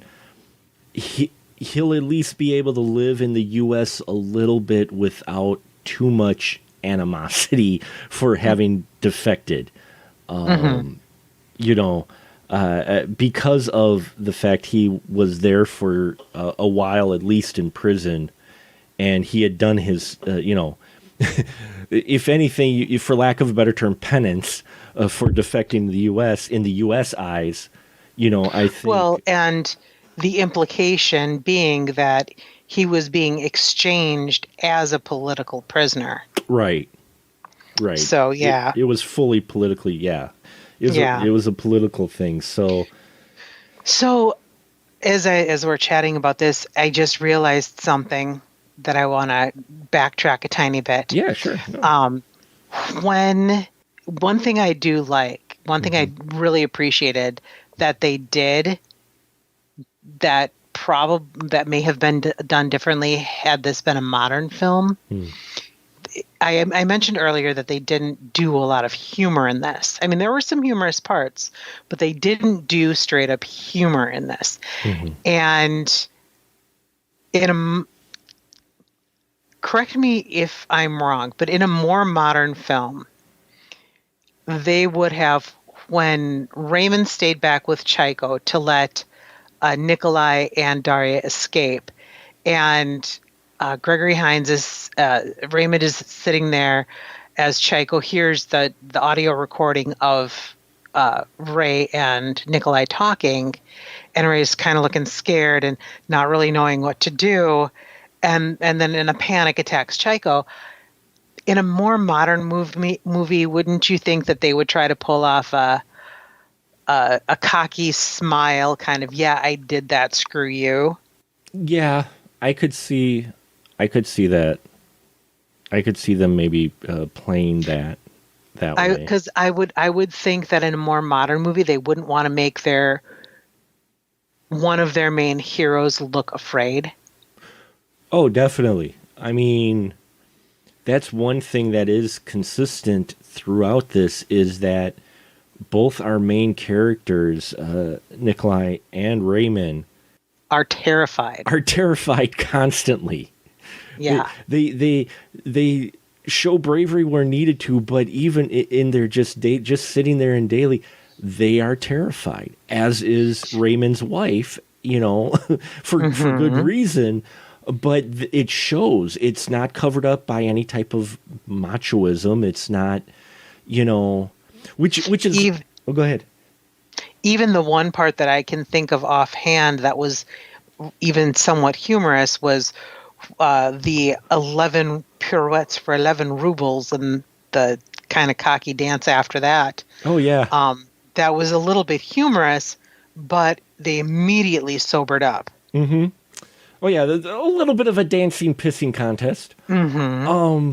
he'll at least be able to live in the U.S. a little bit without too much animosity for having defected. You know, because of the fact he was there for a while, at least in prison, and he had done his, if anything, for lack of a better term, penance for defecting the U.S. in the U.S. eyes. I think. Well, and the implication being that he was being exchanged as a political prisoner. Right. So, yeah. It was fully politically, yeah. It was a political thing. So as we're chatting about this, I just realized something that I want to backtrack a tiny bit. yeah, sure. No. One thing I do like, one thing I really appreciated that they did that may have been done differently had this been a modern film. I mentioned earlier that they didn't do a lot of humor in this. I mean, there were some humorous parts, but they didn't do straight up humor in this. And correct me if I'm wrong, but in a more modern film, they would have, when Raymond stayed back with Chaiko to let Nikolai and Daria escape, and Gregory Hines Raymond is sitting there as Chaiko hears the audio recording of Ray and Nikolai talking, and Ray's kind of looking scared and not really knowing what to do, and then in a panic attacks Chaiko. In a more modern movie, wouldn't you think that they would try to pull off a cocky smile, kind of, yeah, I did that, screw you? Yeah, I could see that. I could see them maybe playing that way. Because I would think that in a more modern movie, they wouldn't want to make one of their main heroes look afraid. Oh, definitely. I mean, that's one thing that is consistent throughout this, is that both our main characters, Nikolai and Raymond, are terrified constantly. Yeah. They show bravery where needed to, but even in their just sitting there in daily, they are terrified, as is Raymond's wife, for good reason. But it shows. It's not covered up by any type of machoism. It's not, which is. Go ahead. Even the one part that I can think of offhand that was even somewhat humorous was the 11 pirouettes for 11 rubles and the kind of cocky dance after that. Oh, yeah. That was a little bit humorous, but they immediately sobered up. Mm-hmm. Oh, yeah, a little bit of a dancing, pissing contest. Mm-hmm.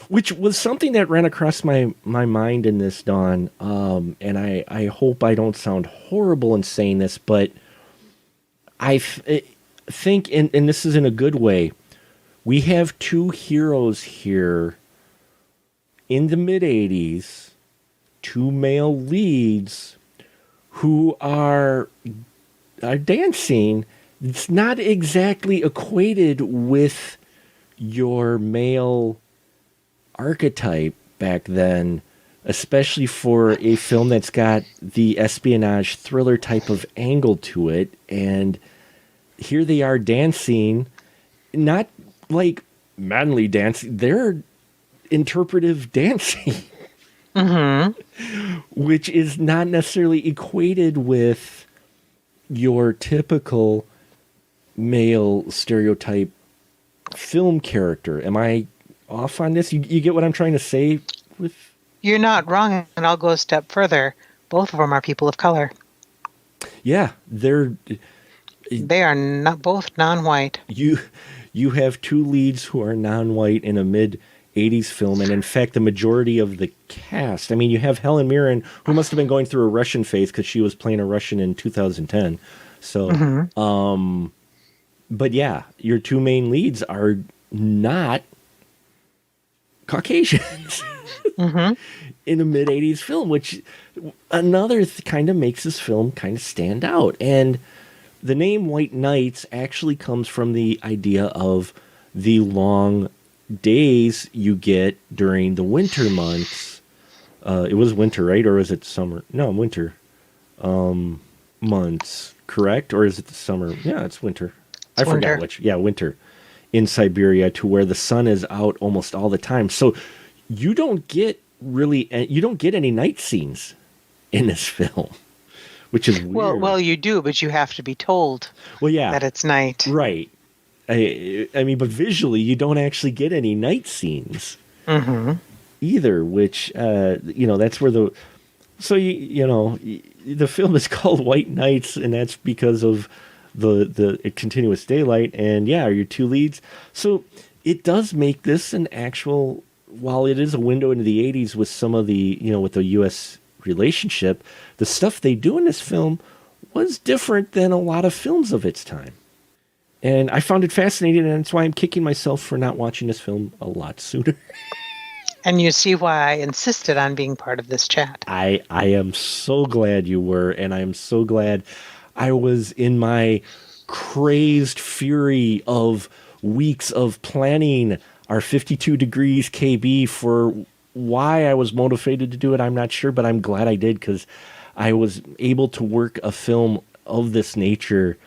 Which was something that ran across my mind in this, Dawn. And I hope I don't sound horrible in saying this, but I think, and this is in a good way, we have two heroes here in the mid-'80s, two male leads who are dancing. It's not exactly equated with your male archetype back then, especially for a film that's got the espionage thriller type of angle to it. And here they are dancing, not like manly dancing, they're interpretive dancing. Which is not necessarily equated with your typical male stereotype film character. Am I off on this? You get what I'm trying to say with you're not wrong, and I'll go a step further. Both of them are people of color. Yeah, They are not both non-white. you have two leads who are non-white in a mid-'80s film, and in fact, the majority of the cast. I mean, you have Helen Mirren, who must have been going through a Russian phase because she was playing a Russian in 2010. So, but yeah, your two main leads are not Caucasians in a mid-'80s film, which another kind of makes this film kind of stand out. And the name White Nights actually comes from the idea of the long days you get during the winter months. It was winter, right? Or is it summer? No, winter months, correct? Or is it the summer? Yeah, it's winter. I forgot which. Yeah, winter in Siberia, to where the sun is out almost all the time. So you don't get any night scenes in this film, which is weird. Well, you do, but you have to be told. Well, yeah, that it's night, right? I mean, but visually, you don't actually get any night scenes either. Which that's where the the film is called White Nights, and that's because of the continuous daylight. And yeah, your two leads. So it does make this an actual. While it is a window into the '80s with some of the with the U.S. relationship, the stuff they do in this film was different than a lot of films of its time. And I found it fascinating, and that's why I'm kicking myself for not watching this film a lot sooner. And you see why I insisted on being part of this chat. I am so glad you were, and I am so glad I was in my crazed fury of weeks of planning our 52 degrees KB. For why I was motivated to do it, I'm not sure, but I'm glad I did, because I was able to work a film of this nature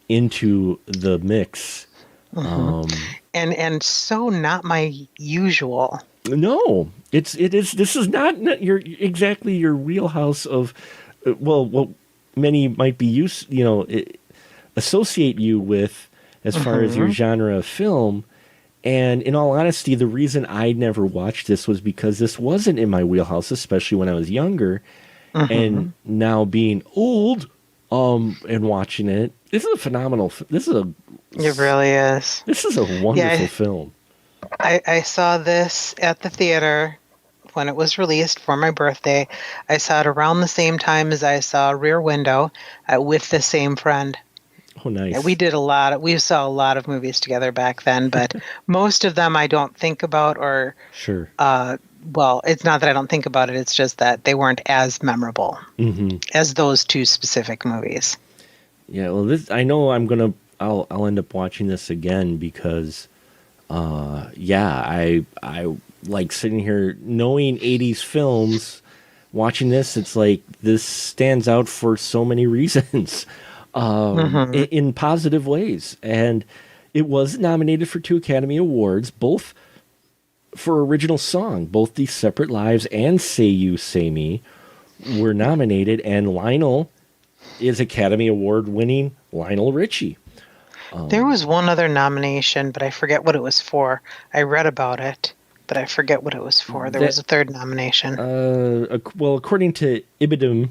into the mix. And so not my usual. No, it is. This is not exactly your wheelhouse of, what many might be associate you with as far as your genre of film. And in all honesty, the reason I never watched this was because this wasn't in my wheelhouse, especially when I was younger. And now being old, and watching it, this is a phenomenal. It really is. This is a wonderful film. I saw this at the theater when it was released for my birthday. I saw it around the same time as I saw Rear Window with the same friend. Oh, nice. We saw a lot of movies together back then, but most of them I don't think about, or sure. Well, it's not that I don't think about it. It's just that they weren't as memorable as those two specific movies. Yeah, well, I know I'll end up watching this again because, I like sitting here knowing 80s films, watching this. It's like this stands out for so many reasons, in positive ways. And it was nominated for 2 Academy Awards, both for original song. Both The Separate Lives and Say You, Say Me were nominated, and Lionel is Academy Award winning Lionel Richie. There was one other nomination, but I forget what it was for. I read about it, but I forget what it was for. There was a third nomination. Well, according to Ibidem,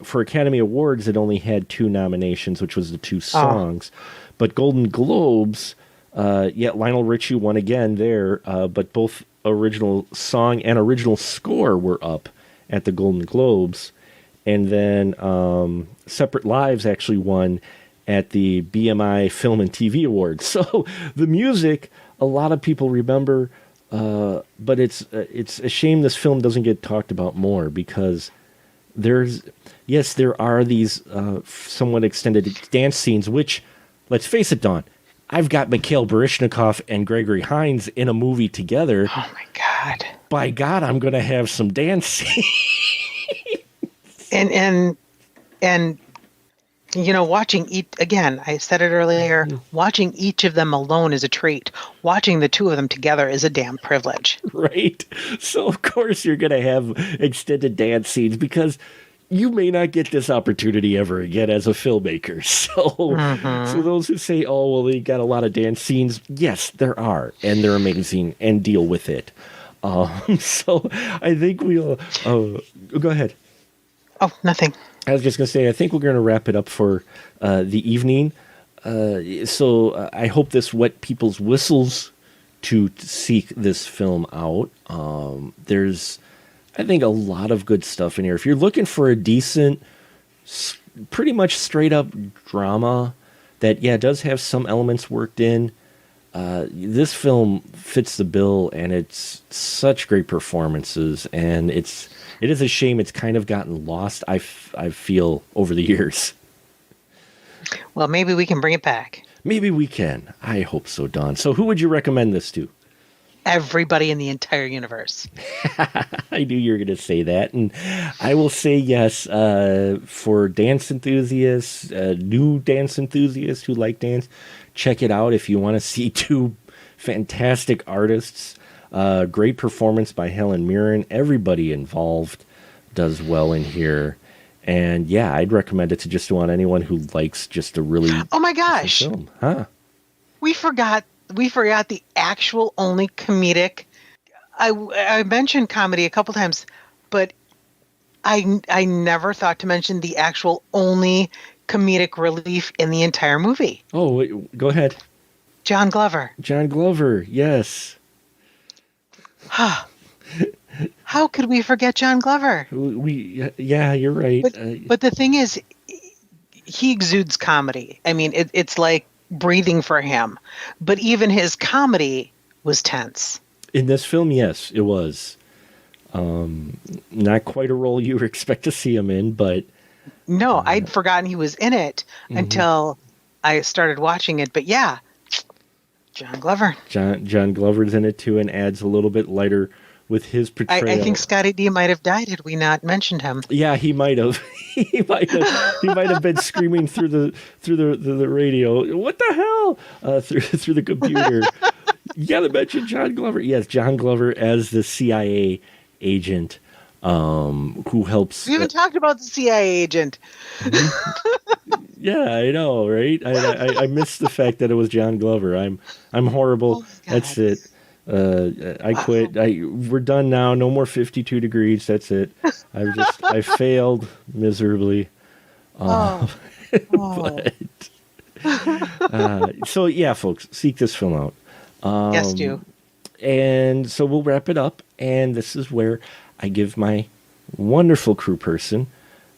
for Academy Awards, it only had 2 nominations, which was the 2 songs. But Golden Globes, Lionel Richie won again there, but both original song and original score were up at the Golden Globes. And then Separate Lives actually won at the BMI Film and TV Awards. So the music, a lot of people remember, but it's a shame this film doesn't get talked about more, because there are these somewhat extended dance scenes, which, let's face it, Dawn, I've got Mikhail Baryshnikov and Gregory Hines in a movie together. Oh my God. By God, I'm going to have some dance scenes. And watching again, I said it earlier, watching each of them alone is a treat. Watching the 2 of them together is a damn privilege. Right. So of course you're going to have extended dance scenes, because you may not get this opportunity ever again as a filmmaker. So those who say, oh, well, they got a lot of dance scenes. Yes, there are, and they're amazing, and deal with it. So I think we'll go ahead. Oh, nothing. I was just going to say, I think we're going to wrap it up for the evening. So I hope this wet people's whistles to seek this film out. There's, I think, a lot of good stuff in here. If you're looking for a decent, pretty much straight up drama that, yeah, does have some elements worked in, this film fits the bill, and it's such great performances, and it is a shame it's kind of gotten lost, I feel, over the years. Well, maybe we can bring it back. Maybe we can. I hope so, Dawn. So who would you recommend this to? Everybody in the entire universe. I knew you were going to say that. And I will say yes, for dance enthusiasts, new dance enthusiasts who like dance, check it out if you want to see two fantastic artists. Great performance by Helen Mirren. Everybody involved does well in here. And yeah, I'd recommend it to just about anyone who likes just a really oh my gosh film. Huh? We forgot the actual only comedic. I mentioned comedy a couple times, but I never thought to mention the actual only comedic relief in the entire movie. Oh, wait, go ahead. John Glover. John Glover, yes. How could we forget John Glover? Yeah, you're right. But the thing is, he exudes comedy. I mean, it's like breathing for him. But even his comedy was tense. In this film, yes, it was. Not quite a role you would expect to see him in, but... No, I'd forgotten he was in it until I started watching it. But yeah, John Glover. John Glover's in it too, and adds a little bit lighter with his portrayal. I think Scotty D might have died had we not mentioned him. Yeah, he might have. he might have been screaming through the radio. What the hell? Through the computer. You gotta mention John Glover. Yes, John Glover as the CIA agent who helps. We haven't talked about the CIA agent. Yeah, I know, right? I missed the fact that it was John Glover. I'm horrible. Oh, that's it. I quit. We're done now. No more 52 degrees. That's it. I failed miserably. But so yeah, folks, seek this film out. Yes, do. And so we'll wrap it up. And this is where I give my wonderful crew person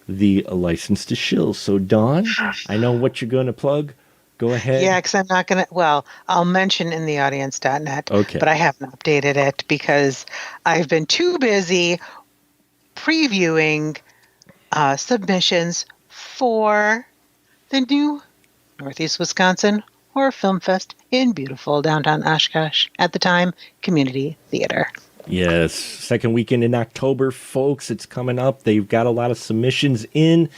the license to shill. So Dawn, I know what you're going to plug. Go ahead. Yeah, because I'm not going to, well, I'll mention in the audience.net, okay, but I haven't updated it because I've been too busy previewing submissions for the new Northeast Wisconsin Horror Film Fest in beautiful downtown Oshkosh, at the time, Community Theater. Yes, second weekend in October, folks. It's coming up. They've got a lot of submissions in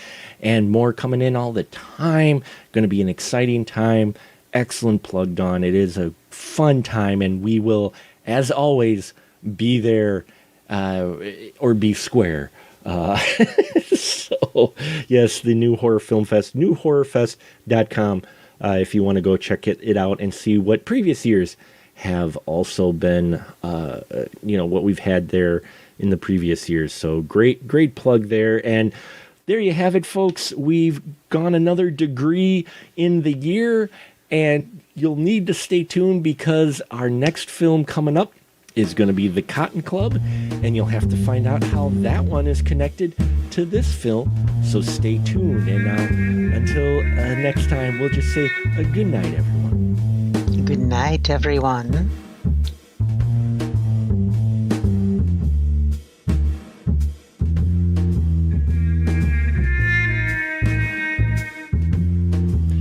and more coming in all the time. Going to be an exciting time. Excellent plug, Dawn. It is a fun time, and we will, as always, be there or be square. So, yes, the new Horror Film Fest, newhorrorfest.com, if you want to go check it out and see what previous years have also been, what we've had there in the previous years. So great plug there. And there you have it, folks. We've gone another degree in the year, and you'll need to stay tuned because our next film coming up is going to be The Cotton Club, and you'll have to find out how that one is connected to this film. So stay tuned. And now, until next time, we'll just say a good night, everyone. Good night, everyone.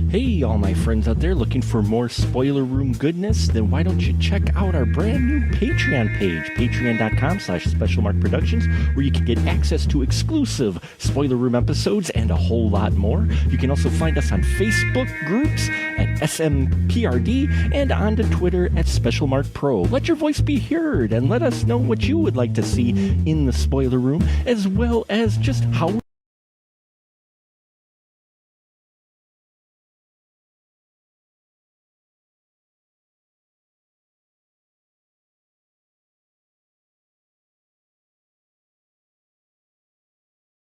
Hey, all my friends out there looking for more spoiler room goodness? Then why don't you check out our brand new Patreon page, patreon.com/specialmarkproductions, where you can get access to exclusive spoiler room episodes and a whole lot more. You can also find us on Facebook groups at SMPRD and on to Twitter at SpecialMarkPro. Let your voice be heard and let us know what you would like to see in the spoiler room, as well as just how